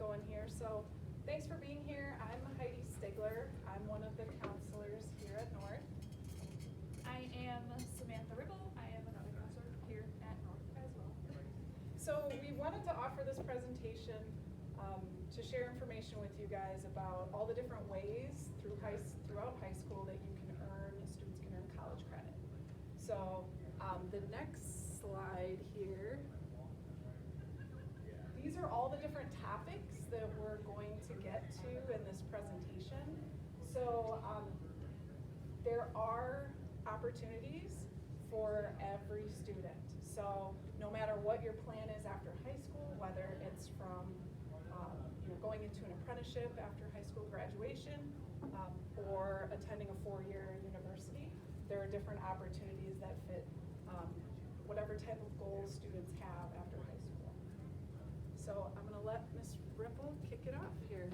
going here. So thanks for being here. I'm Heidi Stigler. I'm one of the counselors here at North. I am Samantha Ribble. I am another counselor here at North as well. So we wanted to offer this presentation to share information with you guys about all the different ways throughout high school that students can earn college credit. So the next slide here, these are all the different topics that we're going to get to in this presentation. So there are opportunities for every student. So no matter what your plan is after high school, whether it's from going into an apprenticeship after high school graduation or attending a 4-year university, there are different opportunities that fit whatever type of goals students have after high school. So I'm going to let Ms. Ripple kick it off here.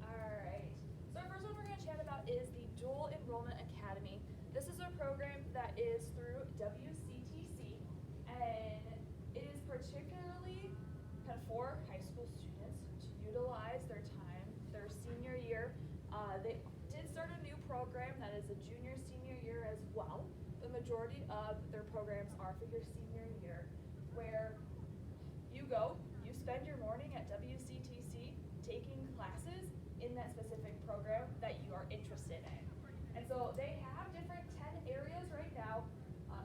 All right. So our first one we're going to chat about is the Dual Enrollment Academy. This is a program that is through WCTC, and it is particularly kind of for high school students to utilize their time, their senior year. They did start a new program that is a junior-senior year as well. The majority of their programs are for your senior year, where you spend your morning at WCTC taking classes in that specific program that you are interested in. And so they have different 10 areas right now.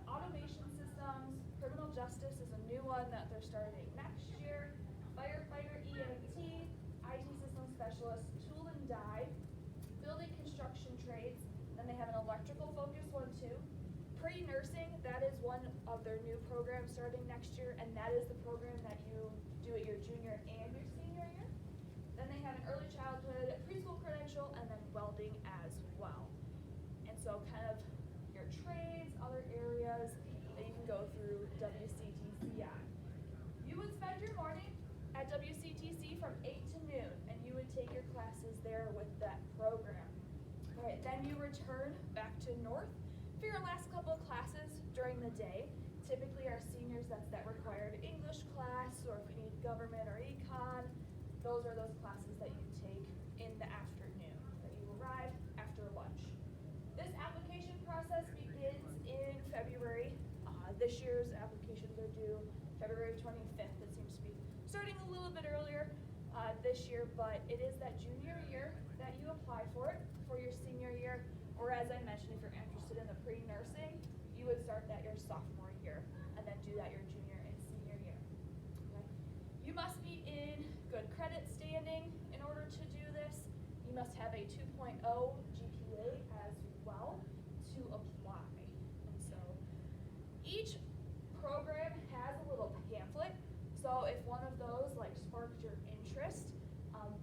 Automation systems, criminal justice is a new one that they're starting next year, firefighter EMT, IT system specialist, tool and die, building construction trades, then they have an electrical focused one too. Pre-nursing, that is one of their new programs starting next year, and that is the program that you do at your junior and your senior year. Then they have an early childhood preschool credential, and then welding as well. And so kind of your trades, other areas that you can go through WCTC on. You would spend your morning at WCTC from 8 to noon, and you would take your classes there with that program. All right, then you return back to North for your last couple of classes during the day. Typically our seniors, that's that required English class, or if you need government or econ, those are those classes that you take in the afternoon, that you arrive after lunch. This application process begins in February. This year's applications are due February 25th. It seems to be starting a little bit earlier this year, but it is that junior year that you apply for it for your senior year, or as I mentioned, if you're interested in the pre-nursing, you would start that your sophomore year and then do that your junior and senior year. Okay. You must be in good credit standing in order to do this. You must have a 2.0 GPA as well to apply. And so each program has a little pamphlet. So if one of those sparked your interest,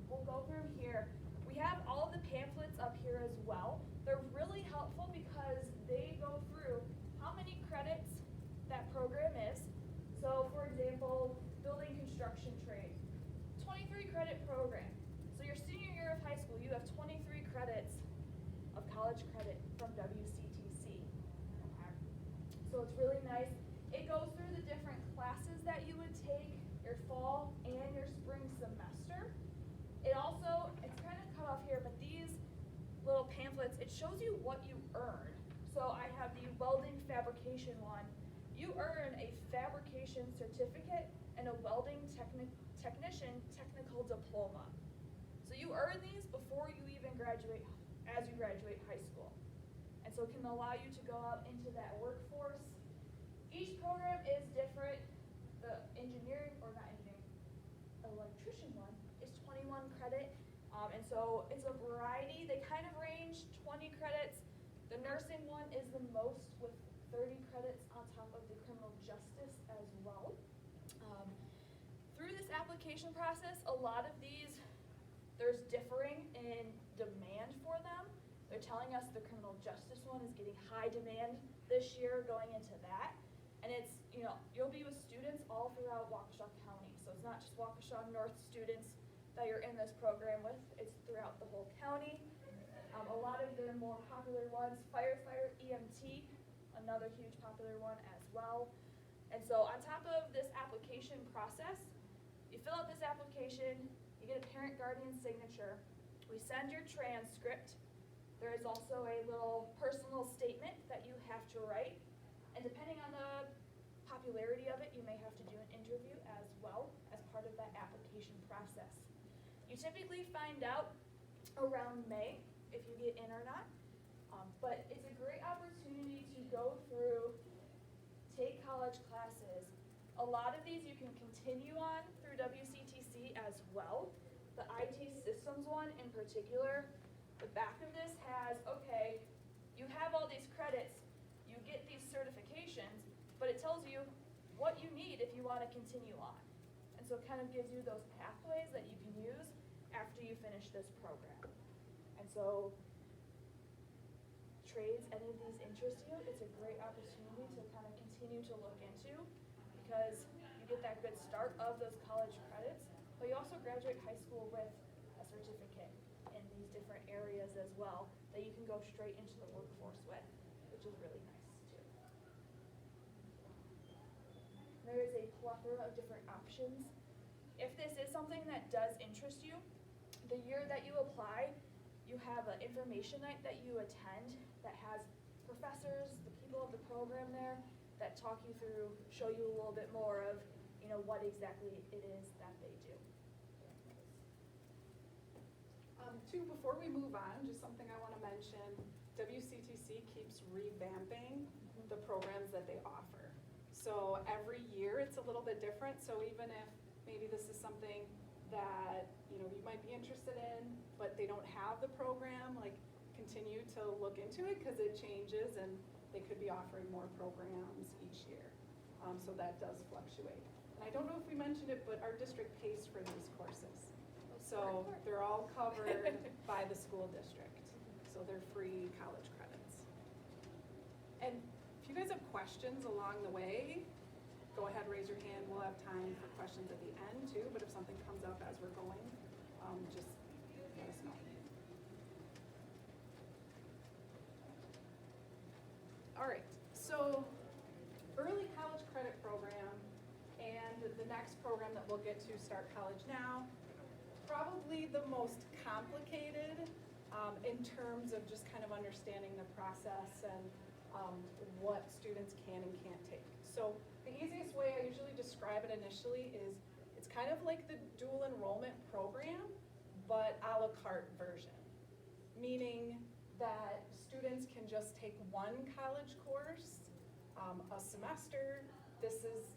we'll go through here. We have all of the pamphlets up here as well. They're really helpful because they go through how many credits that program is. So for example, building construction trade, 23 credit program. So your senior year of high school, you have 23 credits of college credit from WCTC. Okay. So it's really nice. It goes through the different classes that you would take your fall and your spring semester. It's kind of cut off here, but these little pamphlets, it shows you what you earn. So I have the welding fabrication one. You earn a fabrication certificate and a welding technician technical diploma. So you earn these before you even graduate, as you graduate high school. And so it can allow you to go out into that workforce. Each program is different. The electrician one is 21 credit. And so it's a variety. They kind of range 20 credits. The nursing one is the most with 30 credits on top of the criminal justice as well. Through this application process, a lot of these, there's differing in demand for them. They're telling us the criminal justice one is getting high demand this year going into that. And it's, you'll be with students all throughout Waukesha County. So it's not just Waukesha North students that you're in this program with, it's throughout the whole county. A lot of their more popular ones, firefighter EMT, another huge popular one as well. And so on top of this application process, you fill out this application, you get a parent guardian signature, we send your transcript. There is also a little personal statement that you have to write, and depending on the popularity of it, you may have to do an interview as well as part of that application process. You typically find out around May if you get in or not, but it's a great opportunity to go through, take college classes. A lot of these you can continue on through WCTC as well. The IT systems one in particular, the back of this has, okay, you have all these credits, you get these certifications, but it tells you what you need if you want to continue on. And so it kind of gives you those pathways that you can use after you finish this program. And so, trades, any of these interest you, it's a great opportunity to kind of continue to look into, because you get that good start of those college credits, but you also graduate high school with a certificate in these different areas as well that you can go straight into the workforce with, which is really nice too. There is a plethora of different options. If this is something that does interest you, the year that you apply, you have an information night that you attend that has professors, the people of the program there, that talk you through, show you a little bit more of, what exactly it is that they do. Before we move on, just something I want to mention, WCTC keeps revamping the programs that they offer. So every year it's a little bit different, so even if maybe this is something that you might be interested in, but they don't have the program, continue to look into it, because it changes and they could be offering more programs each year. So that does fluctuate. And I don't know if we mentioned it, but our district pays for these courses. So they're all covered by the school district. So they're free college credits. And if you guys have questions along the way, go ahead, raise your hand. We'll have time for questions at the end too, but if something comes up as we're going, just let us know. All right, so early college credit program and the next program that we'll get to, Start College Now, probably the most complicated in terms of just kind of understanding the process and what students can and can't take. So the easiest way I usually describe it initially is it's kind of like the dual enrollment program, but a la carte version, meaning that students can just take one college course a semester.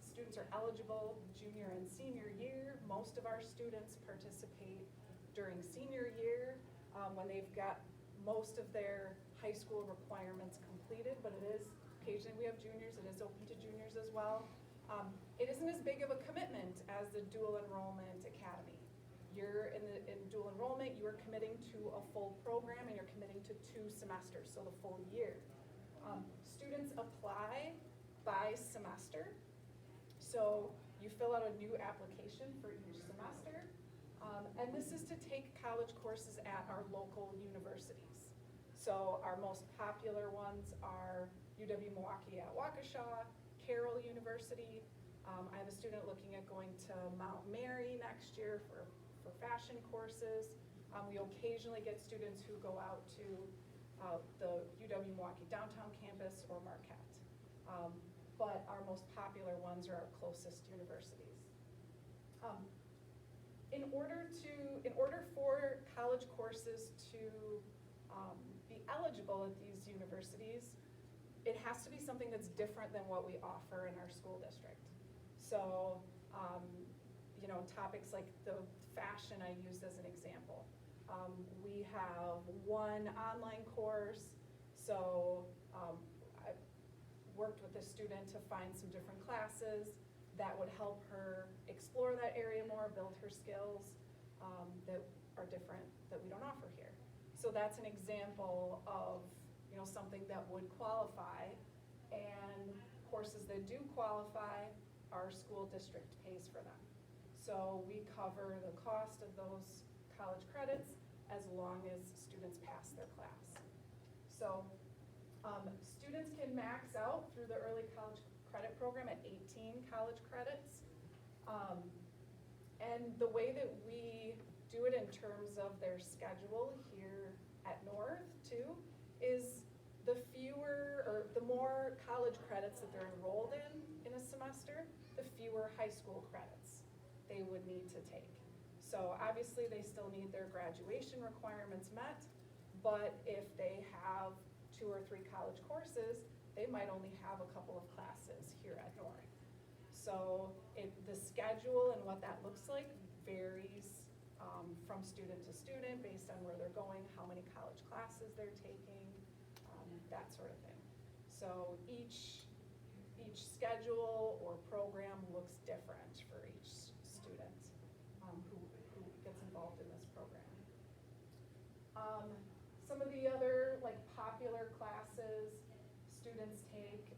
Students are eligible junior and senior year. Most of our students participate during senior year when they've got most of their high school requirements completed, but it is, occasionally we have juniors, it is open to juniors as well. It isn't as big of a commitment as the dual enrollment academy. You're in dual enrollment, you are committing to a full program and you're committing to 2 semesters, so the full year. Students apply by semester. So you fill out a new application for each semester. And this is to take college courses at our local universities. So our most popular ones are UW-Milwaukee at Waukesha, Carroll University. I have a student looking at going to Mount Mary next year for fashion courses. We occasionally get students who go out to the UW-Milwaukee downtown campus or Marquette. But our most popular ones are our closest universities. In order for college courses to be eligible at these universities, it has to be something that's different than what we offer in our school district. So, topics like the fashion I used as an example. We have one online course, so I worked with a student to find some different classes that would help her explore that area more, build her skills that are different that we don't offer here. So that's an example of something that would qualify, and courses that do qualify, our school district pays for them. So we cover the cost of those college credits as long as students pass their class. So students can max out through the early college credit program at 18 college credits. And the way that we do it in terms of their schedule here at North too, is the fewer or the more college credits that they're enrolled in a semester, the fewer high school credits they would need to take. So obviously they still need their graduation requirements met, but if they have 2 or 3 college courses, they might only have a couple of classes here at North. So the schedule and what that looks like varies from student to student based on where they're going, how many college classes they're taking, that sort of thing. So each schedule or program looks different for each student who gets involved in this program. Some of the other like popular classes students take,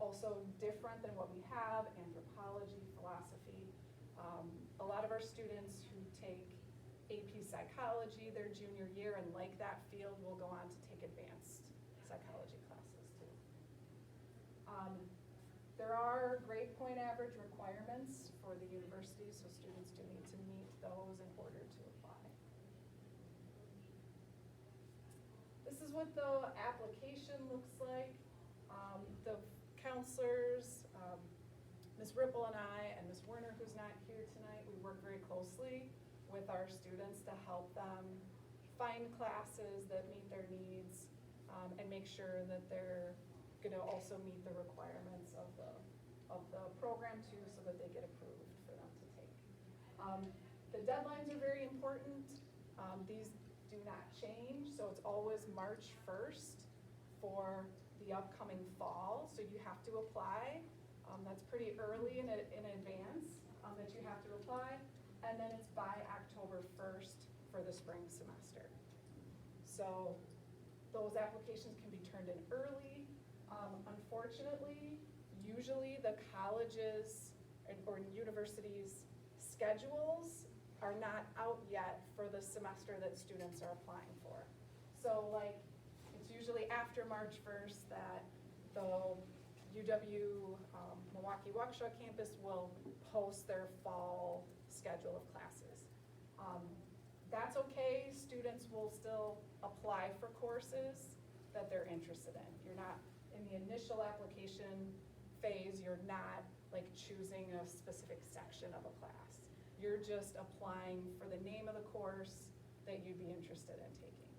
also different than what we have, anthropology, philosophy. A lot of our students who take AP psychology their junior year and like that field will go on to take advanced psychology classes too. There are grade point average requirements for the university, so students do need to meet those in order to apply. This is what the application looks like. The counselors, Ms. Ripple and I, and Ms. Werner, who's not here tonight, we work very closely with our students to help them find classes that meet their needs and make sure that they're gonna also meet the requirements of the program too, so that they get approved for them to take. The deadlines are very important. These do not change, so it's always March 1st for the upcoming fall, so you have to apply. That's pretty early in advance that you have to apply, and then it's by October 1st for the spring semester. So those applications can be turned in early. Unfortunately, usually the colleges or universities' schedules are not out yet for the semester that students are applying for. So like, it's usually after March 1st that the UW Milwaukee Waukesha campus will post their fall schedule of classes. That's okay, students will still apply for courses that they're interested in. You're not, in the initial application phase, you're not like choosing a specific section of a class. You're just applying for the name of the course that you'd be interested in taking.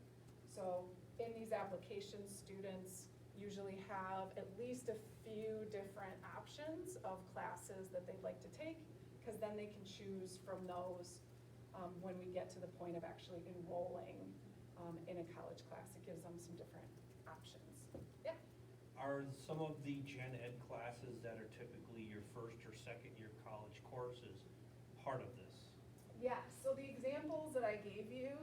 So in these applications, students usually have at least a few different options of classes that they'd like to take, because then they can choose from those when we get to the point of actually enrolling in a college class. It gives them some different options. Yeah? Are some of the gen ed classes that are typically your first or second year college courses part of this? Yes, so the examples that I gave you,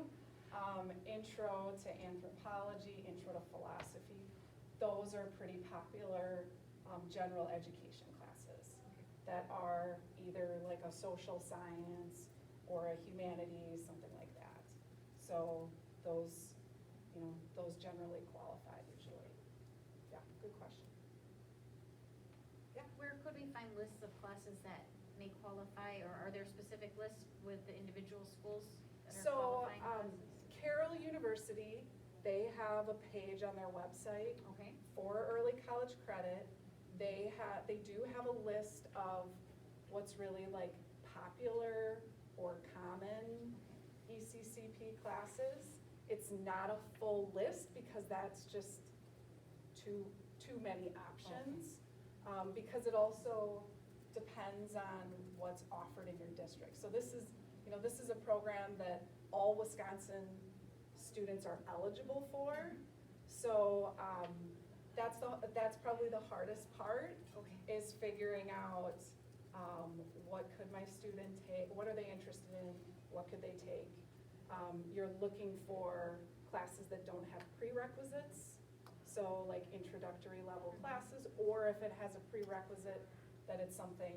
intro to anthropology, intro to philosophy, those are pretty popular general education classes that are either like a social science or a humanities, something like that. So those, those generally qualify usually. Yeah, good question. Yeah. Where could we find lists of classes that may qualify, or are there specific lists with the individual schools that are qualifying classes? Carroll University, they have a page on their website Okay. for early college credit. They do have a list of what's really like popular or common ECCP classes. It's not a full list because that's just too many options. Because it also depends on what's offered in your district. So this is a program that all Wisconsin students are eligible for. So that's probably the hardest part. Okay. Is figuring out what could my student take, what are they interested in, what could they take. You're looking for classes that don't have prerequisites, so like introductory level classes, or if it has a prerequisite, that it's something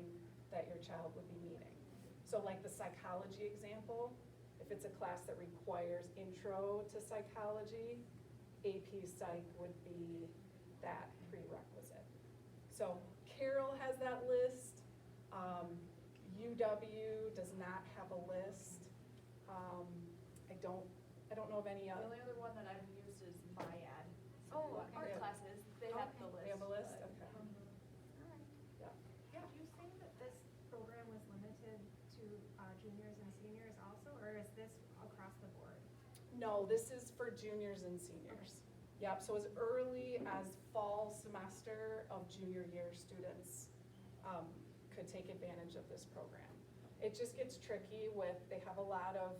that your child would be needing. So like the psychology example, if it's a class that requires intro to psychology, AP Psych would be that prerequisite. So Carroll has that list. UW does not have a list. I don't know of any The other. only other one that I've used is MyAd. Oh, So art okay. classes, they have the Okay. list. They have a list? but- Okay. Mhm. Alright. Yeah. Did you say that this program was limited to juniors and seniors also, or is this across the board? No, this is for juniors and seniors. Yep, so as early as fall semester of junior year, students could take advantage of this program. It just gets tricky with, they have a lot of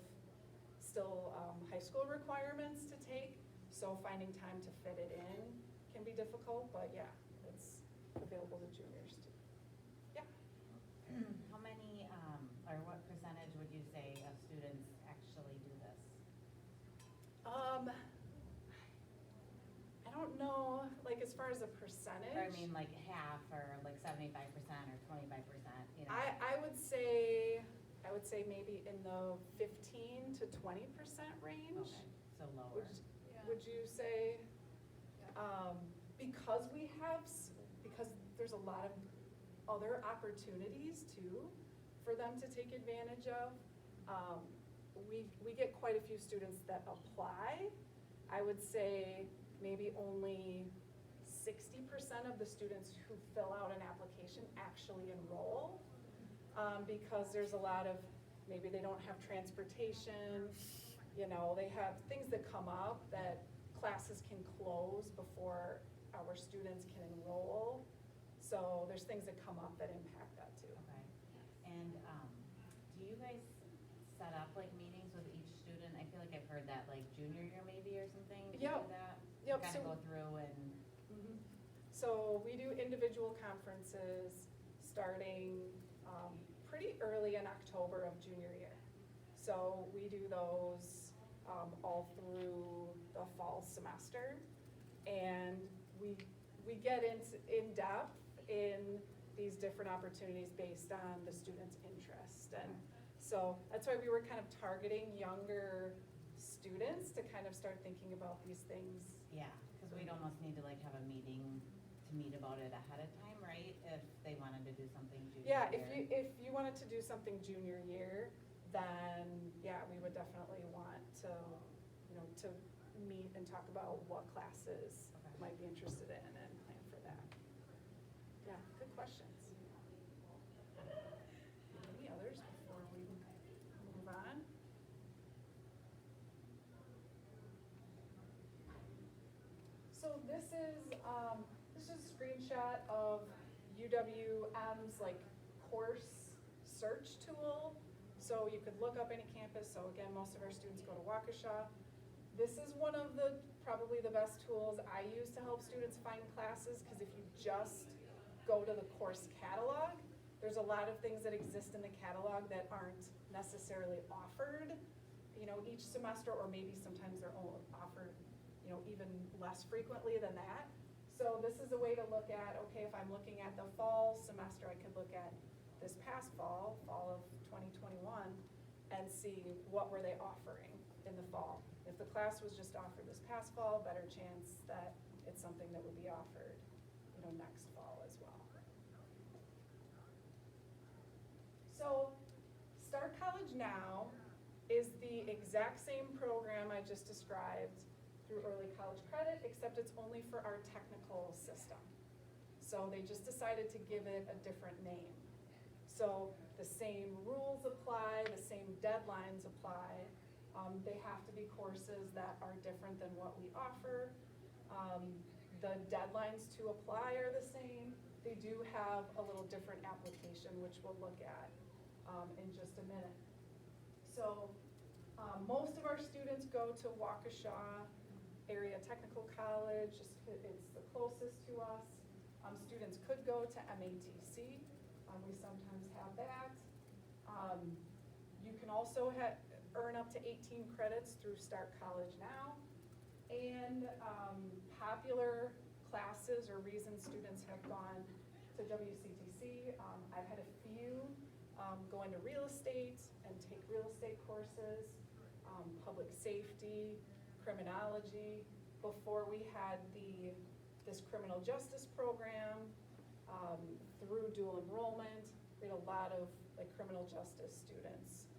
still high school requirements to take, so finding time to fit it in can be difficult, but yeah, it's available to juniors too. Yeah. How many, or what percentage would you say of students actually do this? I don't know, like as far as a percentage. Or I mean like half, or like 75% or 25%, you know? I would say maybe in the 15 to 20% range. Okay, so lower. Would you say, because because there's a lot of other opportunities too for them to take advantage of. We get quite a few students that apply. I would say maybe only 60% of the students who fill out an application actually enroll. Because there's a lot of, maybe they don't have transportation, you know, they have things that come up that classes can close before our students can enroll. So there's things that come up that impact that too. Okay. And, do you guys set up like meetings with each student? I feel like I've heard that like junior year maybe or something, do you Yep. do that? Yep, Kind so- of go through and, Mhm. So we do individual conferences starting pretty early in October of junior year. So we do those all through the fall semester. And we get in depth in these different opportunities based on the student's interest. And so that's why we were kind of targeting younger students to kind of start thinking about these things. yeah, because we'd almost need to like have a meeting to meet about it ahead of time, right? If they wanted to do something junior Yeah, year. if you wanted to do something junior year, then yeah, we would definitely want to, you know, to meet and talk about what classes Okay. might be interested in and plan for that. Yeah, good questions. Any others before we move on? So this is a screenshot of UWM's like course search tool. So you could look up any campus. So again, most of our students go to Waukesha. This is one of the, probably the best tools I use to help students find classes, because if you just go to the course catalog, there's a lot of things that exist in the catalog that aren't necessarily offered, you know, each semester, or maybe sometimes they're only offered, you know, even less frequently than that. So this is a way to look at, okay, if I'm looking at the fall semester, I could look at this past fall of 2021, and see what were they offering in the fall. If the class was just offered this past fall, better chance that it's something that would be offered, you know, next fall as well. So Start College Now is the exact same program I just described through early college credit, except it's only for our technical system. So they just decided to give it a different name. So the same rules apply, the same deadlines apply. They have to be courses that are different than what we offer. The deadlines to apply are the same. They do have a little different application, which we'll look at in just a minute. So most of our students go to Waukesha Area Technical College. It's the closest to us. Students could go to MATC. We sometimes have that. You can also earn up to 18 credits through Start College Now. And popular classes or reasons students have gone to WCTC. I've had a few go into real estate and take real estate courses, public safety, criminology. Before we had this criminal justice program, through dual enrollment, we had a lot of like criminal justice students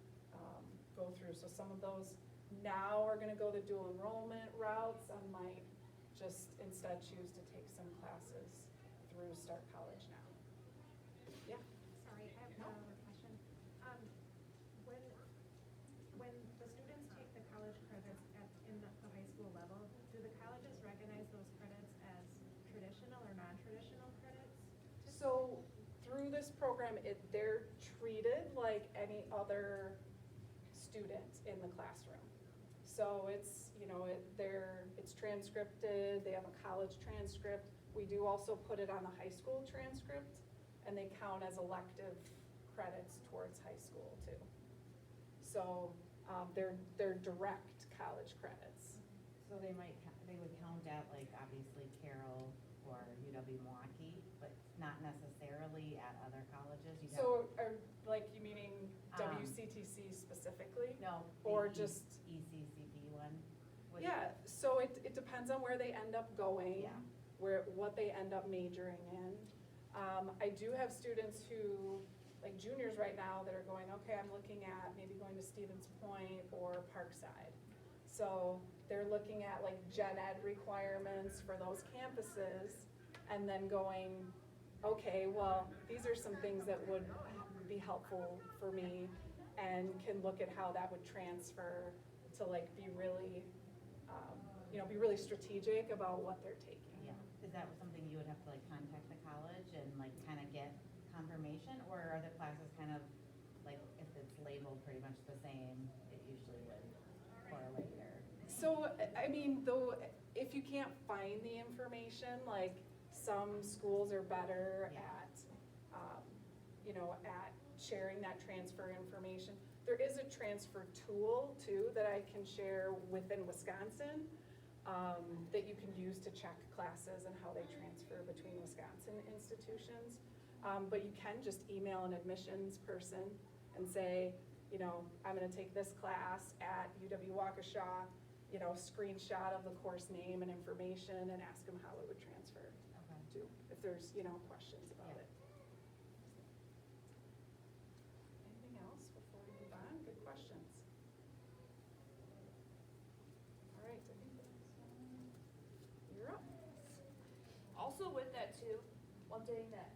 go through. So some of those now are gonna go the dual enrollment route, some might just instead choose to take some classes through Start College now. Yeah. Sorry, I have No. one other question. When the students take the college credits in the high school level, do the colleges recognize those credits as traditional or non-traditional credits? So through this program, they're treated like any other student in the classroom. So it's, it's transcripted, they have a college transcript. We do also put it on the high school transcript, and they count as elective credits towards high school too. So they're direct college credits. So they would count at like obviously Carroll or UW-Milwaukee, but not necessarily at other colleges? You'd have- So you meaning Um, WCTC specifically? No. Or the just- ECCP one? Would- Yeah, so it depends on where they end up going. Yeah. What they end up majoring in. I do have students who, like juniors right now, that are going, okay, I'm looking at maybe going to Stevens Point or Parkside. So they're looking at like gen ed requirements for those campuses, and then going, okay, well, these are some things that would be helpful for me, and can look at how that would transfer to like be really, be really strategic about what they're taking. Yeah, is that something you would have to like contact the college and like kind of get confirmation, or are the classes kind of like, if it's labeled pretty much the same, it usually would correlate or? So, I mean, though, if you can't find the information, like some schools are better Yeah. at, at sharing that transfer information. There is a transfer tool too that I can share within Wisconsin, that you can use to check classes and how they transfer between Wisconsin institutions. But you can just email an admissions person and say, I'm gonna take this class at UW-Waukesha, screenshot of the course name and information, and ask them how it would transfer Okay. to, if there's, questions about Yeah. it. Anything else before we move on? Good questions. All right, I think you're up. Also with that too, one thing that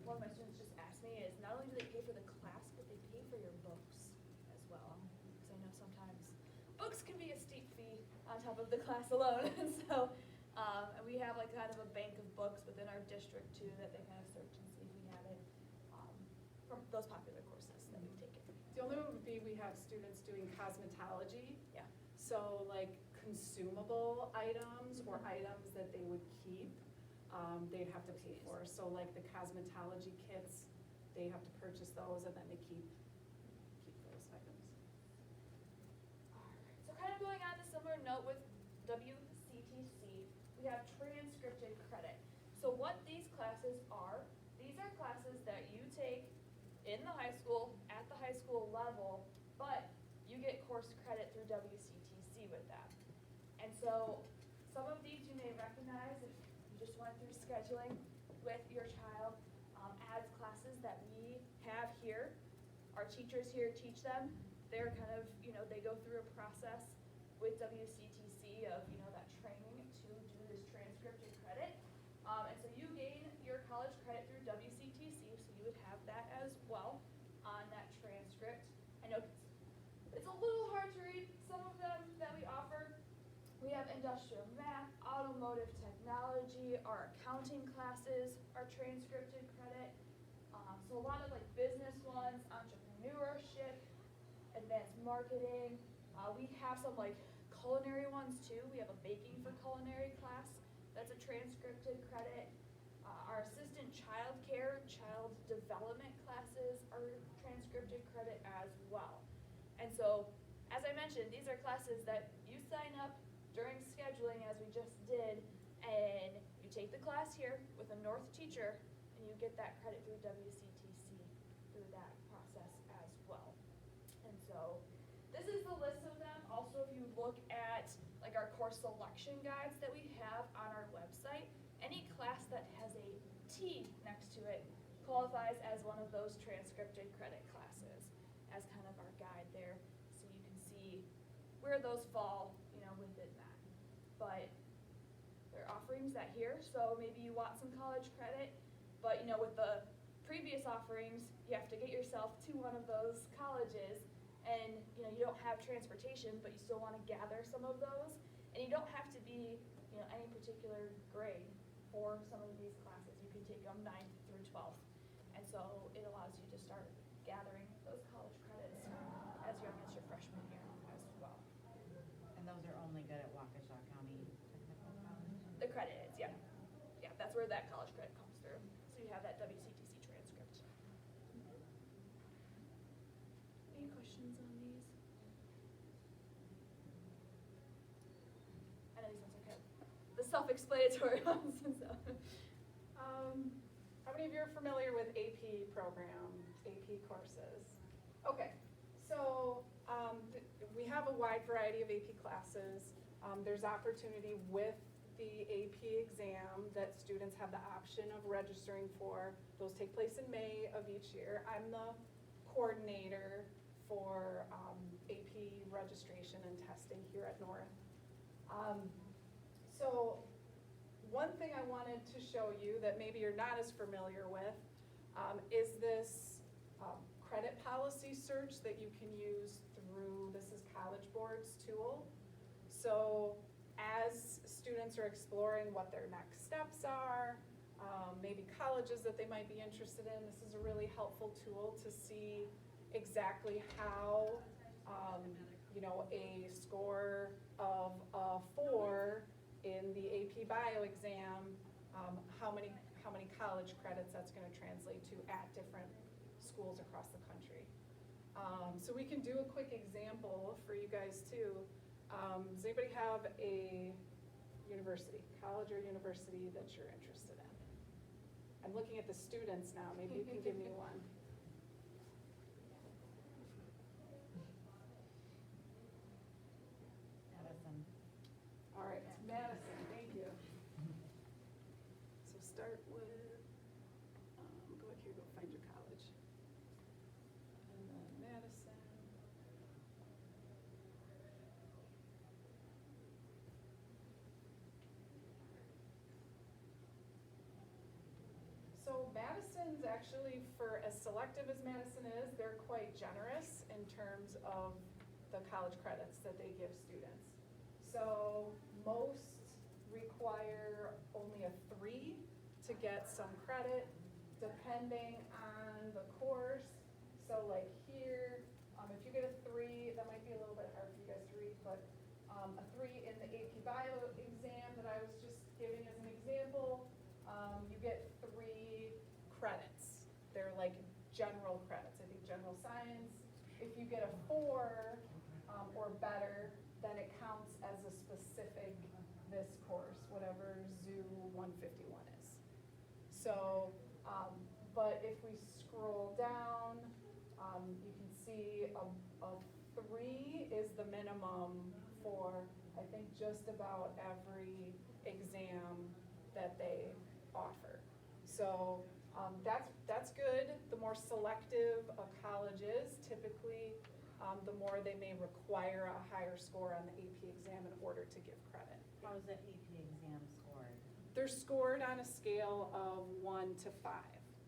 one of my students just asked me is not only do they pay for the class, but they pay for your books as well. Because I know sometimes books can be a steep fee on top of the class alone. And so, and we have like kind of a bank of books within our district too that they kind of search and see if we have it from those popular courses that we've taken. The only one would be, we have students doing cosmetology. Yeah. So like consumable items or items that they would keep, they'd have to pay for. So like the cosmetology kits, they have to purchase those, and then they keep those items. Alright, so kind of going on a similar note with WCTC, we have transcripted credit. So what these classes are classes that you take in the high school, at the high school level, but you get course credit through WCTC with that. And so some of these you may recognize if you just went through scheduling with your child as classes that we have here. Our teachers here teach them. They're kind of, they go through a process with WCTC of, that training to do this transcripted credit. And so you gain your college credit through WCTC, so you would have that as well on that transcript. I know it's a little hard to read some of them that we offer. We have industrial math, automotive technology, our accounting classes, our transcripted credit. So a lot of like business ones, entrepreneurship, advanced marketing. We have some like culinary ones too. We have a baking for culinary class. That's a transcripted credit. Our assistant child care, child development classes are transcripted credit as well. And so, as I mentioned, these are classes that you sign up during scheduling, as we just did, and you take the class here with a North teacher, and you get that credit through WCTC through that process as well. And so, this is the list of them. Also, if you look at like our course selection guides that we have on our website, any class that has a T next to it qualifies as one of those transcripted credit classes as kind of our guide there, so you can where those fall, within that. But there are offerings that here, so maybe you want some college credit, but with the previous offerings, you have to get yourself to one of those colleges, and you don't have transportation, but you still want to gather some of those, and you don't have to be any particular grade for some of these classes. You can take them 9th through 12th, and so it allows you to start gathering those college credits as young as your freshman year as well. And those are only good at Waukesha County Technical College? The credit is, yeah. Yeah, that's where that college credit comes through. So you have that WCTC transcript. Any questions on these? I know these ones are kind of the self-explanatory ones. So. How many of you are familiar with AP program, AP courses? Okay, so we have a wide variety of AP classes. There's opportunity with the AP exam that students have the option of registering for. Those take place in May of each year. I'm the coordinator for AP registration and testing here at North. So one thing I wanted to show you that maybe you're not as familiar with is this credit policy search that you can use through, this is College Board's tool. So as students are exploring what their next steps are, maybe colleges that they might be interested in, this is a really helpful tool to see exactly how, a score of a 4 in the AP Bio exam, how many college credits that's going to translate to at different schools across the country. So we can do a quick example for you guys too. Does anybody have a university, college or university that you're interested in? I'm looking at the students now, maybe you can give me one. Madison. All right, Madison, thank you. So start with, go back here, go find your college. And then Madison. So Madison's actually, for as selective as Madison is, they're quite generous in terms of the college credits that they give students. So most require only a 3 to get some credit, depending on the course. So like here, if you get a 3, that might be a little bit hard for you guys to read, but a 3 in the AP Bio exam that I was just giving as an example, you get 3 credits. They're like general credits. I think general science. If you get a 4 or better, then it counts as a specific this course, whatever Zoo 151 is. So, but if we scroll down, you can see a 3 is the minimum for, I think, just about every exam that they offer. So that's good. The more selective a college is, typically, the more they may require a higher score on the AP exam in order to give credit. How is the AP exam scored? They're scored on a scale of 1 to 5.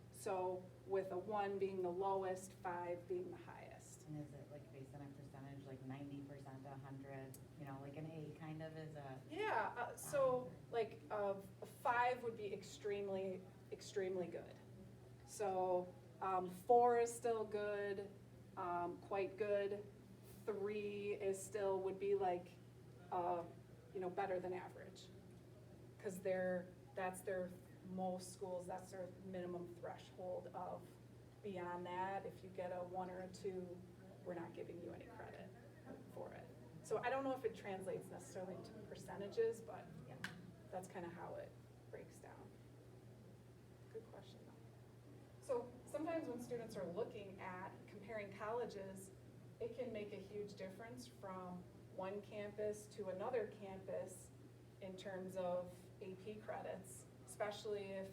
So with a 1 being the lowest, 5 being the highest. And is it like based on a percentage, like 90% to 100, like an A kind of is a? Yeah, so like a 5 would be extremely, extremely good. So 4 is still good, quite good. 3 is still, would be like, better than average. Because that's their, most schools, that's their minimum threshold of, beyond that, if you get a 1 or a 2, we're not giving you any credit for it. So I don't know if it translates necessarily to percentages, but yeah, that's kind of how it breaks down. Good question though. So sometimes when students are looking at comparing colleges, it can make a huge difference from one campus to another campus in terms of AP credits, especially if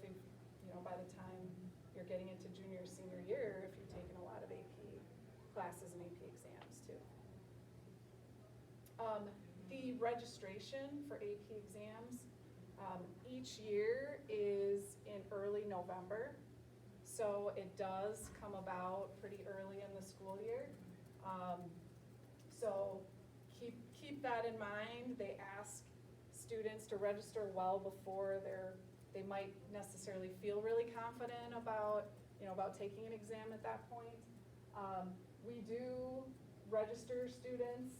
by the time you're getting into junior or senior year, if you've taken a lot of AP classes and AP exams too. The registration for AP exams, each year is in early November. So it does come about pretty early in the school year. So keep that in mind. They ask students to register well before they might necessarily feel really confident about taking an exam at that point. We do register students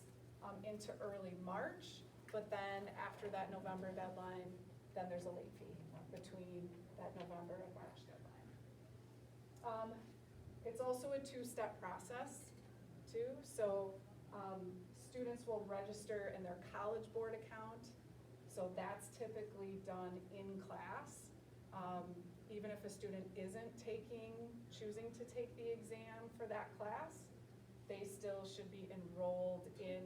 into early March, but then after that November deadline, then there's a late fee between that November and March deadline. It's also a two-step process too. So students will register in their College Board account. So that's typically done in class. Even if a student isn't choosing to take the exam for that class, they still should be enrolled in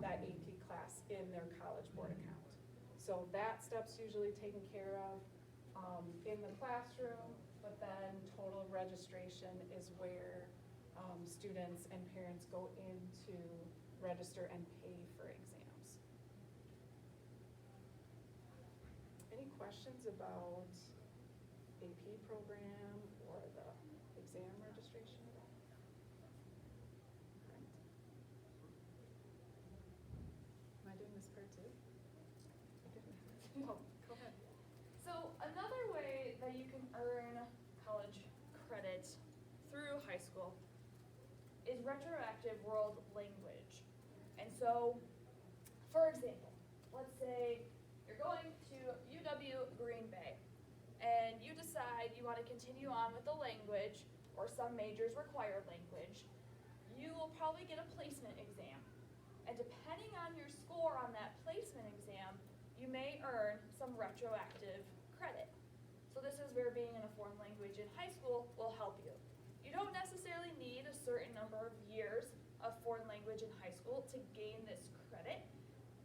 that AP class in their College Board account. So that step's usually taken care of in the classroom, but then total registration is where students and parents go in to register and pay for exams. Any questions about AP program or the exam registration at all? Alright. Am I doing this part too? Oh, go ahead. So another way that you can earn college credit through high school is retroactive world language. And so, for example, let's say you're going to UW Green Bay and you decide you want to continue on with the language, or some majors require language. You will probably get a placement exam. And depending on your score on that placement exam, you may earn some retroactive credit. So this is where being in a foreign language in high school will help you. You don't necessarily need a certain number of years of foreign language in high school to gain this credit.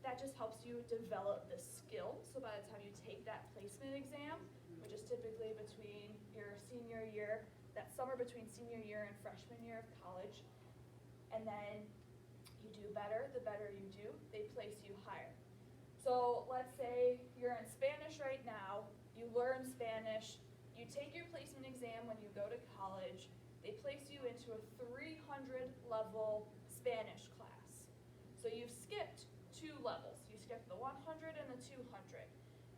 That just helps you develop the skill. So by the time you take that placement exam, which is typically between your senior year, that summer between senior year and freshman year of college, and then you do better, the better you do, they place you higher. So let's say you're in Spanish right now, you learn Spanish, you take your placement exam when you go to college, they place you into a 300 level Spanish class. So you've skipped 2 levels. You skipped the 100 and the 200.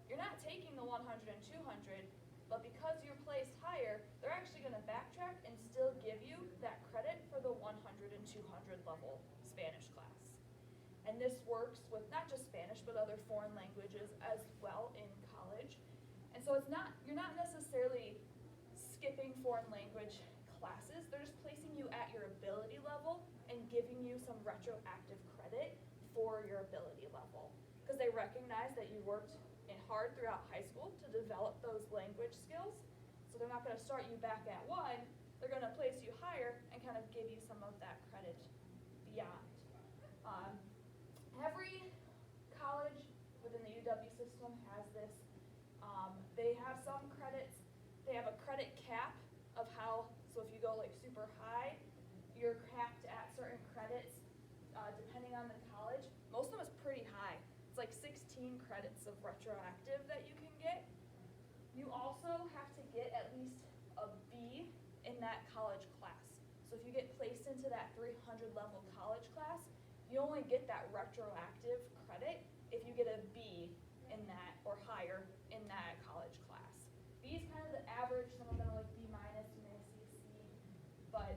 You're not taking the 100 and 200, but because you're placed higher, they're actually going to backtrack and still give you that credit for the 100 and 200 level Spanish class. And this works with not just Spanish, but other foreign languages as well in college. And so you're not necessarily skipping foreign language classes, they're just placing you at your ability level and giving you some retroactive credit for your ability level. Because they recognize that you worked hard throughout high school to develop those language skills. So they're not going to start you back at 1, they're going to place you higher and kind of give you some of that credit beyond. Every college within the UW system has this. They have some credits, they have a credit cap of how, so if you go like super high, you're capped at certain credits depending on the college. Most of them is pretty high. It's like 16 credits of retroactive that you can get. You also have to get at least a B in that college class. So if you get placed into that 300 level college class, you only get that retroactive credit if you get a B in that or higher in that college class. B is kind of the average, some of them are like B minus, you may see a C, but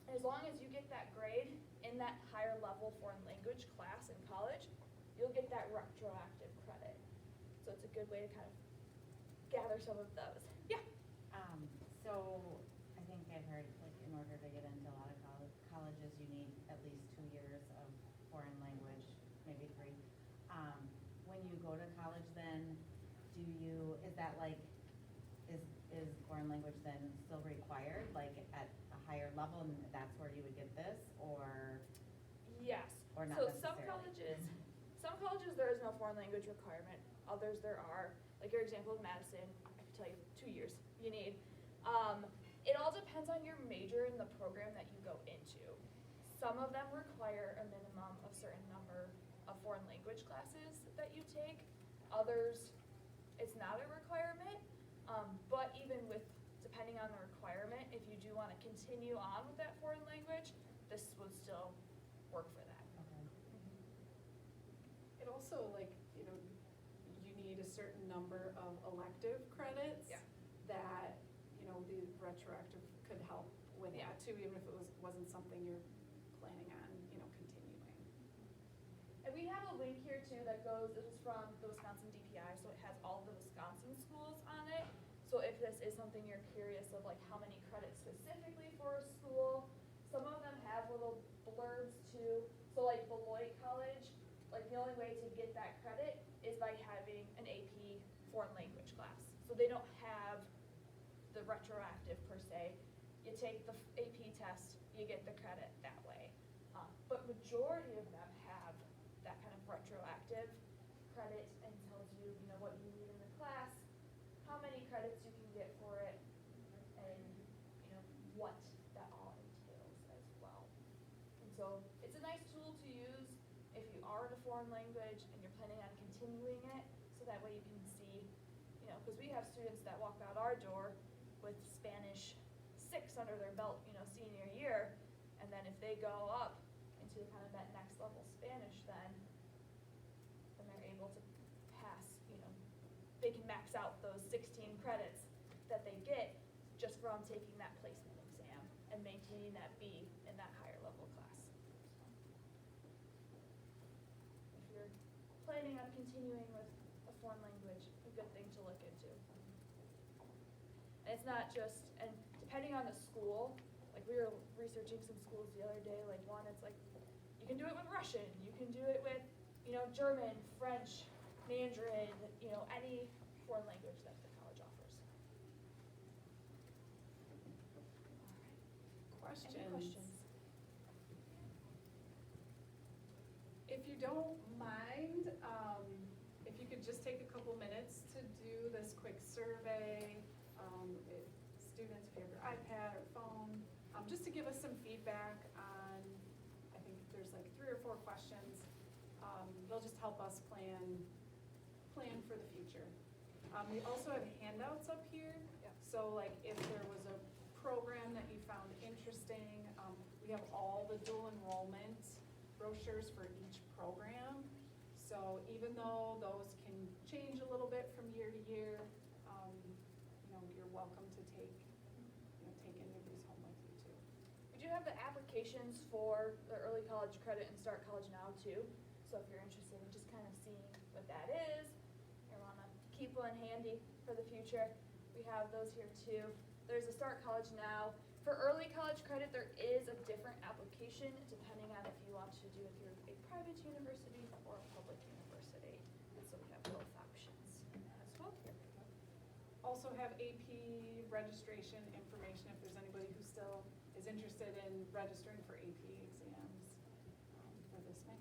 as long as you get that grade in that higher level foreign language class in college, you'll get that retroactive credit. So it's a good way to kind of gather some of those. Yeah. So I think I've heard, like, in order to get into a lot of colleges, you need at least 2 years of foreign language, maybe 3. When you go to college, then is that like, is foreign language then still required, like at a higher level, and that's where you would get this, or? Yes. Or not so necessarily? some colleges there is no foreign language requirement. Others there are. Like your example of Madison, I can tell you 2 years you need. It all depends on your major and the program that you go into. Some of them require a minimum of certain number of foreign language classes that you take. Others, it's not a requirement, but even with, depending on the requirement, if you do want to continue on with that foreign language, this would still work for that. Okay. It also, like, you know, you need a certain number of elective credits. Yeah. That, you know, the retroactive could help with Yeah. that too, even if it wasn't something you're planning on, you know, continuing. And we have a link here too that goes, this is from the Wisconsin DPI, so it has all the Wisconsin schools on it. So if this is something you're curious of, like how many credits specifically for a school, some of them have little blurbs too. So like Beloit College, like the only way to get that credit is by having an AP foreign language class. So they don't have the retroactive per se. You take the AP test, you get the credit that way. But majority of them have that kind of retroactive credit and tells you, you know, what you need in the class, how many credits you can get for it, and, you know, what that all entails as well. And so it's a nice tool to use if you are in a foreign language and you're planning on continuing it, so that way you can see, you know, because we have students that walk out our door with Spanish 6 under their belt, you know, senior year, and then if they go up into kind of that next level Spanish, then they're able to pass, you know, they can max out those 16 credits that they get just from taking that placement exam and maintaining that B in that higher level class. If you're planning on continuing with a foreign language, a good thing to look into. And it's not just, and depending on the school, like we were researching some schools the other day, like one, it's like, you can do it with Russian, you can do it with, you know, German, French, Mandarin, you know, any foreign language that the college offers. Questions? Any questions? If you don't mind, if you could just take a couple minutes to do this quick survey, if students, if you have your iPad or phone, just to give us some feedback on, I think there's like 3 or 4 questions. They'll just help us plan for the future. We also have handouts up here. Yeah. So like if there was a program that you found interesting, we have all the dual enrollment brochures for each program. So even though those can change a little bit from year to year, you know, you're welcome to take any of these home with you too. We do have the applications for the early college credit and Start College Now too. So if you're interested in just kind of seeing what that is, or want to keep one handy for the future, we have those here too. There's a Start College Now. For early college credit, there is a different application depending on if you want to do it through a private university or a public university. And so we have both options as well. Also have AP registration information if there's anybody who still is interested in registering for AP exams for this May.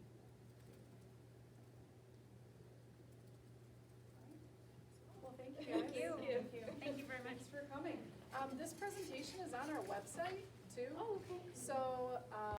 Well, thank you guys. Thank you. Thank you very much. Thanks for coming. This presentation is on our website too. Oh, okay. So,